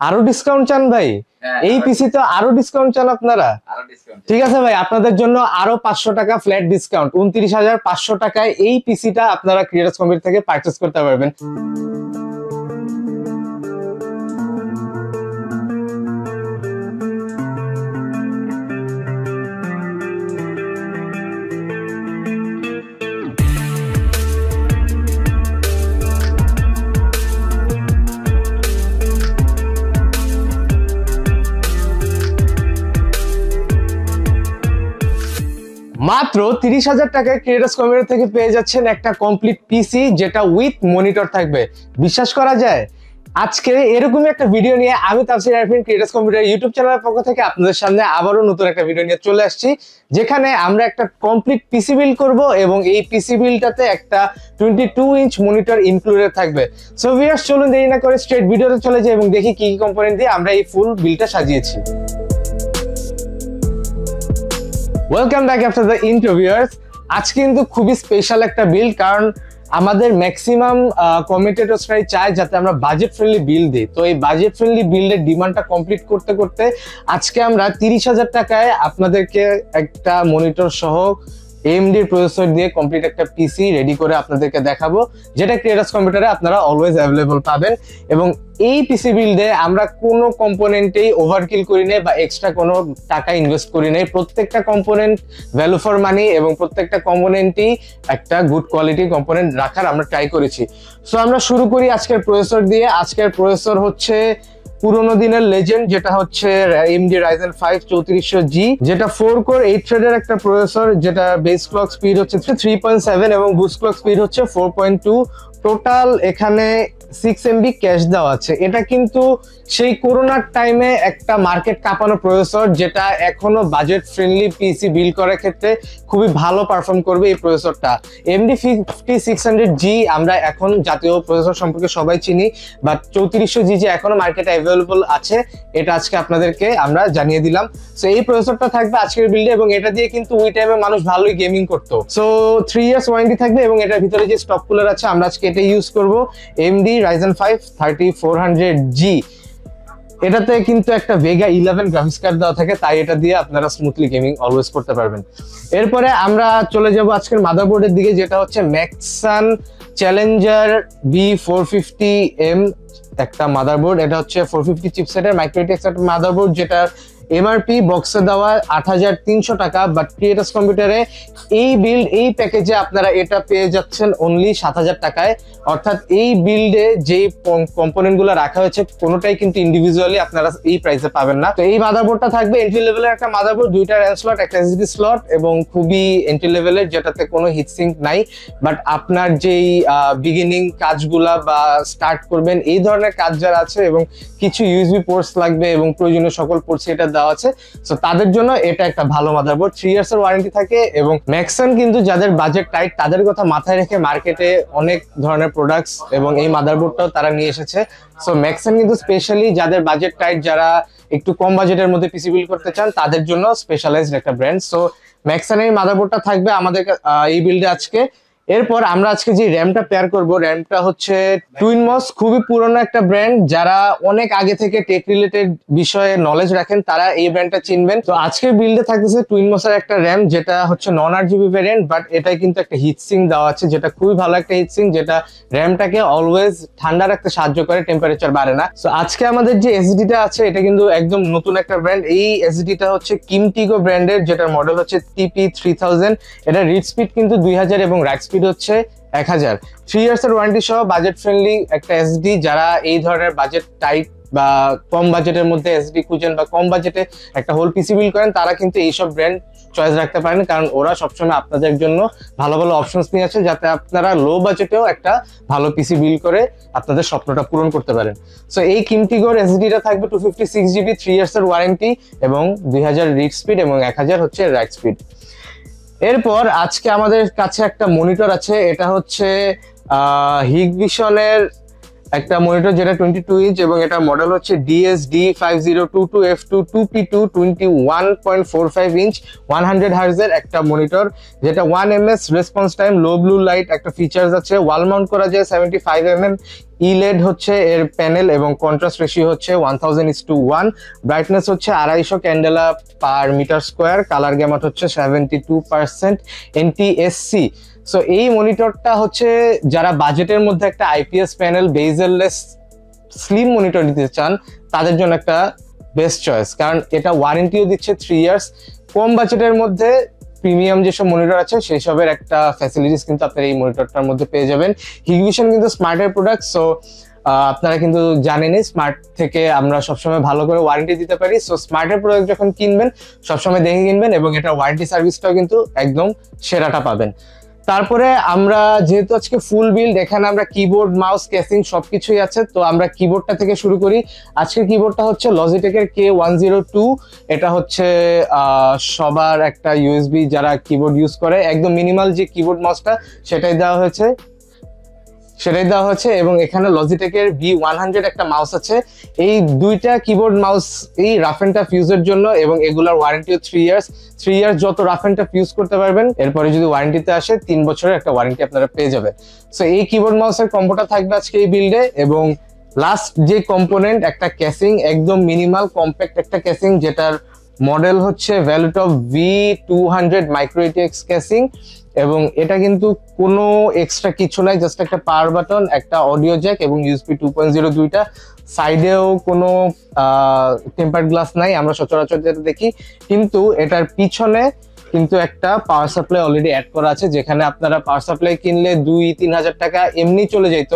আরো ডিসকাউন্ট চান ভাই? এই পিসি তো আরো ডিসকাউন্ট চান আপনারা? ঠিক আছে ভাই, আপনাদের জন্য আরো 500 টাকা ফ্ল্যাট ডিসকাউন্ট, 29,500 টাকায় এই পিসিটা আপনারা ক্রিয়েটর্স কম্পিউটার থেকে পারচেজ করতে পারবেন। মাত্র 30,000 টাকায় ক্রিয়েটর্স কম্পিউটার থেকে পেয়ে যাচ্ছেন একটা কমপ্লিট পিসি, যেটা উইথ মনিটর থাকবে। বিশ্বাস করা যায়? আজকে এরকমই একটা ভিডিও নিয়ে আমি তাফসীর আরফিন ক্রিয়েটর্স কম্পিউটার ইউটিউব চ্যানেলের পক্ষ থেকে আপনাদের সামনে আবারও নতুন একটা ভিডিও নিয়ে চলে আসছি, যেখানে আমরা একটা কমপ্লিট পিসি বিল্ড করব এবং এই পিসি বিল্ডটাতে একটা 22 ইঞ্চ মনিটর ইনক্লুডেড থাকবে। সো ভিউয়ার্স, চলুন দেরি না করে স্ট্রেট ভিডিওতে চলে যাই এবং দেখি কি কি কম্পোনেন্ট দিয়ে আমরা এই ফুল বিল্ডটা সাজিয়েছি। Welcome back after the intro viewers. আজকে কিন্তু খুবই স্পেশাল একটা বিল্ড, কারণ আমাদের ম্যাক্সিমাম কমেন্টেটরসরাই চায় যাতে আমরা বাজেট ফ্রেন্ডলি বিল্ড দিই। তো এই বাজেট ফ্রেন্ডলি বিল্ডের ডিমান্ডটা কমপ্লিট করতে করতে আজকে আমরা 30,000 টাকায় আপনাদেরকে একটা মনিটর সহ AMD প্রসেসর দিয়ে কমপ্লিট একটা পিসি রেডি করে আপনাদেরকে দেখাবো, যেটা ক্রিয়েটর্স কম্পিউটারে আপনারা অলওয়েজ অ্যাভেলেবল পাবেন। এবং এই পিসি বিল্ডে আমরা কোনো কম্পোনেন্টেই ওভারকিল করি নাই বা এক্সট্রা কোনো টাকা ইনভেস্ট করি নাই। প্রত্যেকটা কম্পোনেন্ট ভ্যালু ফর মানি এবং প্রত্যেকটা কম্পোনেন্টই একটা গুড কোয়ালিটি কম্পোনেন্ট রাখার আমরা ট্রাই করেছি। সো আমরা শুরু করি আজকের প্রসেসর দিয়ে। আজকের প্রসেসর হচ্ছে পুরোনো দিনের লেজেন্ড, যেটা হচ্ছে AMD Ryzen 5 3400G, যেটা 4 কোর 8 থ্রেডের একটা প্রসেসর, যেটা বেস ক্লক স্পিড হচ্ছে 3.7 এবং বুস্ট ক্লক স্পিড হচ্ছে 4.2। টোটাল এখানে 6 MB ক্যাশ দেওয়া আছে। এটা কিন্তু সেই করোনার টাইমে একটা মার্কেট কাঁপানো প্রসেসর, যেটা এখনো বাজেট ফ্রেন্ডলি পিসি বিল্ড করার ক্ষেত্রে খুবই ভালো পারফর্ম করবে এই প্রসেসরটা। AMD 5600G আমরা এখন জাতীয় প্রসেসর সম্পর্কে সবাই চিনি, বাট 3400G যে এখনো মার্কেটে অ্যাভেলেবল আছে, এটা আজকে আপনাদেরকে আমরা জানিয়ে দিলাম। সো এই প্রসেসরটা থাকবে আজকের বিল্ডে এবং এটা দিয়ে কিন্তু ওই টাইমে মানুষ ভালোই গেমিং করতো। সো 3 ইয়ার্স ওয়ারেন্টি থাকবে এবং এটার ভিতরে যে স্টক কুলার আছে আমরা আজকে এটা ইউজ করব, AMD Ryzen 5 3400G। এটাতে কিন্তু একটা Vega 11 গ্রাফিক্স কার্ড দেওয়া থাকে, তাই এটা দিয়ে আপনারা স্মুথলি গেমিং অলওয়েজ করতে পারবেন। এরপরে আমরা চলে যাব আজকের মাদারবোর্ডের দিকে, যেটা হচ্ছে Maxon Challenger B450M একটা মাদারবোর্ড। এটা হচ্ছে 450 চিপসেটের মাইক্রোটেক্স একটা মাদারবোর্ড, যেটা MRP বক্সে দেওয়া 8,300 টাকা, বাট ক্রিয়েটর্স কম্পিউটারে এই বিল্ড এই প্যাকেজে আপনারা এটা পেয়ে যাচ্ছেন অনলি 7,000 টাকায়। অর্থাৎ এই বিল্ডে যেই কম্পোনেন্ট গুলো রাখা হয়েছে কোনোটাই কিন্তু ইন্ডিভিজুয়ালি আপনারা এই প্রাইসে পাবেন না। তো এই মাদারবোর্ডটা থাকবে এন্ট্রি লেভেলের একটা মাদারবোর্ড, 2টা RAM স্লট, একটা SSD স্লট এবং খুবই এন্ট্রি লেভেলের, যেটাতে কোনো হিটসিঙ্ক নাই। বাট আপনার যেই বিগিনিং কাজগুলা বা স্টার্ট করবেন এই ধরনের কাজ যারা আছে এবং কিছু USB পোর্টস লাগবে এবং প্রয়োজনীয় সকল পোর্টস এটা দেওয়া আছে, সো তাদের জন্য এটা একটা ভালো মাদারবোর্ড। 3 ইয়ার্স এর ওয়ারেন্টি থাকে এবং ম্যাক্সন কিন্তু যাদের বাজেট টাইট তাদের কথা মাথায় রেখে মার্কেটে অনেক ধরনের প্রোডাক্টস এবং এই মাদারবোর্ডটাও তারা নিয়ে এসেছে। সো ম্যাক্সন কিন্তু স্পেশালি যাদের বাজেট টাইট, যারা একটু কম বাজেটের মধ্যে পিসি বিল্ড করতে চান, তাদের জন্য স্পেশালাইজড একটা ব্র্যান্ড। সো ম্যাক্সনের মাদারবোর্ডটা থাকবে আমাদের এই বিল্ডে আজকে। এরপর আমরা আজকে যে র্যামটা পেয়ার করব, র্যামটা হচ্ছে টুইনমস, খুবই পুরনো একটা ব্র্যান্ড। যারা অনেক আগে থেকে টেক রিলেটেড বিষয়ে নলেজ রাখেন তারা এই ব্র্যান্ডটা চিনবেন। তো আজকের বিল্ডে থাকতেছে টুইনমসের একটা র্যাম, যেটা হচ্ছে নন RGB ভ্যারিয়েন্ট, বাট এটাই কিন্তু একটা হিটসিং দেওয়া আছে, যেটা খুবই ভালো একটা হিটসিং, যেটা র্যামটাকে অলওয়েজ ঠান্ডা রাখতে সাহায্য করে, টেম্পারেচার বাড়ে না। তো আজকে আমাদের যে SSD-টা আছে এটা কিন্তু একদম নতুন একটা ব্র্যান্ড। এই SSD-টা হচ্ছে কিমটিগো ব্র্যান্ডের, যেটার মডেল হচ্ছে TP3000। এটা রিড স্পিড কিন্তু 2000 এবং রাইট স্পিড হচ্ছে 1000। 3 ইয়ার্স এর ওয়ারেন্টি সহ বাজেট ফ্রেন্ডলি একটা SSD। যারা এই ধরনের বাজেট টাইট বা কম বাজেটের মধ্যে SSD খুঁজেন বা কম বাজেটে একটা হোল পিসি বিল্ড করেন, তারা কিন্তু এইসব ব্র্যান্ড চয়েস রাখতে পারেন, কারণ ওরা সবসময় আপনাদের জন্য ভালো ভালো অপশনস নিয়ে আছে, যাতে আপনারা লো বাজেটেও একটা ভালো পিসি বিল্ড করে আপনাদের স্বপ্নটা পূরণ করতে পারেন। সো এই কিমটিগোর SSD-টা থাকবে 256GB, 3 ইয়ার্স এর ওয়ারেন্টি এবং 2000 রিড স্পিড এবং 1000 হচ্ছে রাইট স্পিড। এরপর আজকে আমাদের কাছে একটা মনিটর আছে, এটা হচ্ছে হিগভিশনের একটা মনিটর, যেটা 22 ইঞ্চ এবং এটা মডেল হচ্ছে DSD5022F2 2P2 21.45 ইঞ্চ 100 হার্জের একটা মনিটর, যেটা 1 ms response time, low blue light একটা ফিচার্স আছে, ওয়াল মাউন্ট করা যায় 75mm ইলেড হচ্ছে এর প্যানেল এবং কন্ট্রাস্ট রেশিও হচ্ছে 1000:1, ব্রাইটনেস হচ্ছে 250 candela per metre square, colour gamut হচ্ছে 72% NTSC। সো এই মনিটরটা হচ্ছে যারা বাজেটের মধ্যে একটা IPS panel bezel-less slim monitor নিতে চান তাদের জন্য একটা বেস্ট চয়েস, কারণ এটা ওয়ারেন্টিও দিচ্ছে 3 ইয়ার্স। কম বাজেটের মধ্যে প্রিমিয়াম যেসব মনিটর আছে সেই সবের একটা ফ্যাসিলিটিস কিন্তু আপনারা এই মনিটরটার মধ্যে পেয়ে যাবেন। হিগভিশন কিন্তু স্মার্টের প্রোডাক্ট, সো আপনারা কিন্তু জানেনই স্মার্ট থেকে আমরা সবসময় ভালো করে ওয়ারেন্টি দিতে পারি। সো স্মার্টের প্রোডাক্ট যখন কিনবেন সবসময় দেখে কিনবেন এবং এটা ওয়ারেন্টি সার্ভিসটাও কিন্তু একদম সেরাটা পাবেন। তারপরে আমরা যেহেতু আজকে ফুল বিল্ড, এখানে আমরা কিবোর্ড, মাউস, কেসিং সবকিছুই আছে, তো আমরা কিবোর্ডটা থেকে শুরু করি। আজকের কিবোর্ডটা হচ্ছে লজিটেকের K102। এটা হচ্ছে সবার একটা ইউএসবি যারা কিবোর্ড ইউজ করে একদম মিনিমাল যে কিবোর্ড মাউসটা সেটাই দেওয়া হয়েছে এবং এখানে লজিটেকের V100 একটা মাউস আছে। এই দুইটা কিবোর্ড মাউস এই রাফ এন্ড টাফ ইউজের জন্য এবং এগুলার ওয়ারেন্টিও 3 ইয়ার্স। যত রাফ এন্ড টাফ ইউজ করতে পারবেন, এরপরে যদি ওয়ারেন্টিতে আসে 3 বছরের একটা ওয়ারেন্টি আপনারা পেয়ে যাবেন। সো এই কিবোর্ড মাউসের কম্বোটা থাকবে আজকে এই বিল্ডে। এবং লাস্ট যে কম্পোনেন্ট, একটা কেসিং, একদম মিনিমাল কম্প্যাক্ট একটা কেসিং, যেটার মডেল হচ্ছে ভ্যালুটপ V200 মাইক্রো ATX কেসিং। এবং এটা কিন্তু কোনো এক্সট্রা কিছু নাই, জাস্ট একটা পাওয়ার বাটন, একটা অডিও জ্যাক এবং USB 2.0 দুইটা। সাইডেও কোনো টেম্পারড গ্লাস নাই আমরা সচরাচর যেটা দেখি, কিন্তু এটার পিছনে কিন্তু একটা পাওয়ার সাপ্লাই অলরেডি অ্যাড করা আছে, যেখানে আপনারা পাওয়ার সাপ্লাই কিনলে 2-3 হাজার টাকা এমনি চলে যেত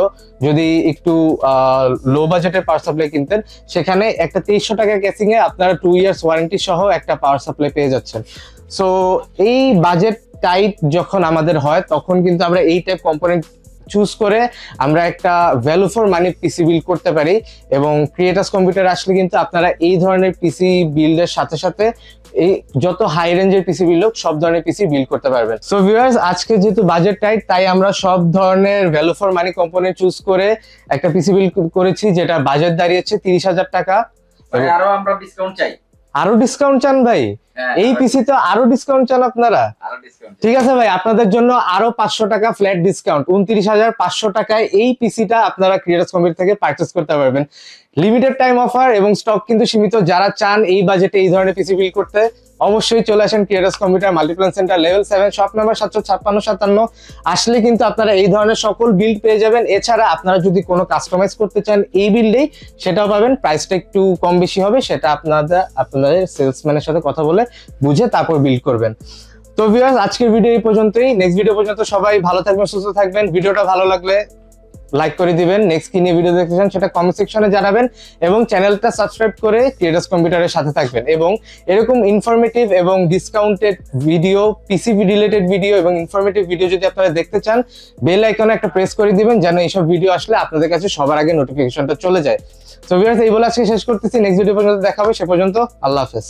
যদি একটু লো বাজেটের পাওয়ার সাপ্লাই কিনতেন। সেখানে একটা 2300 টাকা কেসিং এ আপনারা 2 ইয়ার্স ওয়ারেন্টি সহ একটা পাওয়ার সাপ্লাই পেয়ে যাচ্ছেন। সো এই বাজেট টাইট যখন আমাদের হয় তখন কিন্তু আমরা এই টাইপ কম্পোনেন্ট চুজ করে আমরা একটা value for money PC build করতে পারি। এবং ক্রিয়েটার্স কম্পিউটার আসলে কিন্তু আপনারা এই ধরনের পিসি বিল্ডের সাথে সাথে এই যত হাই রেঞ্জের পিসি বিল্ড হোক সব ধরনের পিসি বিল্ড করতে পারবেন। সো ভিউয়ার্স, আজকে যেহেতু বাজেট টাইট তাই আমরা সব ধরনের value for money component choose করে একটা পিসি বিল্ড করেছি, যেটা বাজেট দাঁড়িয়েছে 30,000 টাকা। আরো আমরা ডিসকাউন্ট চাই। আরো ডিসকাউন্ট চান ভাই? এই পিসি তো আরো ডিসকাউন্ট চান আপনারা? ঠিক আছে ভাই, আপনাদের জন্য আরো 500 টাকা ফ্ল্যাট ডিসকাউন্ট, 29,500 টাকায় এই পিসিটা আপনারা ক্রিয়েটার্স কম্পিউটার থেকে পারচেজ করতে পারবেন। লিমিটেড টাইম অফার এবং স্টক কিন্তু সীমিত। যারা চান এই বাজেটে এই ধরনের পিসি বিল্ড করতে অবশ্যই চলে আসেন creators computer, Multiplan centre, level 7, shop number 75657। আসলে কিন্তু আপনারা এই ধরনের সকল বিল্ড পেয়ে যাবেন। এছাড়া আপনারা যদি কোনো কাস্টমাইজ করতে চান এই বিল্ডেই সেটাও পাবেন, প্রাইসটা একটু কম বেশি হবে, সেটা আপনাদের সেলসম্যানের সাথে কথা বলে বুঝে তারপর বিল্ড করবেন। তো ভিউয়ার্স, আজকের ভিডিও এই পর্যন্তই। নেক্সট ভিডিও পর্যন্ত সবাই ভালো থাকবেন, সুস্থ থাকবেন। ভিডিওটা ভালো লাগলে লাইক করে দিবেন। নেক্সট কি নিয়ে ভিডিও দেখতে চান সেটা কমেন্ট সেকশনে জানাবেন এবং চ্যানেলটা সাবস্ক্রাইব করে ক্রিয়েটার্স কম্পিউটারের সাথে থাকবেন। এবং এরকম ইনফরমেটিভ এবং ডিসকাউন্টেড ভিডিও, পিসি রিলেটেড ভিডিও এবং ইনফরমেটিভ ভিডিও যদি আপনারা দেখতে চান, বেল আইকনে একটা প্রেস করে দিবেন যেন এইসব ভিডিও আসলে আপনাদের কাছে সবার আগে নোটিফিকেশনটা চলে যায়। তো ভিউয়ার্স, এই বলে আজকে শেষ করতেছি। নেক্সট ভিডিও পর্যন্ত দেখা হবে, সে পর্যন্ত আল্লাহ হাফেজ।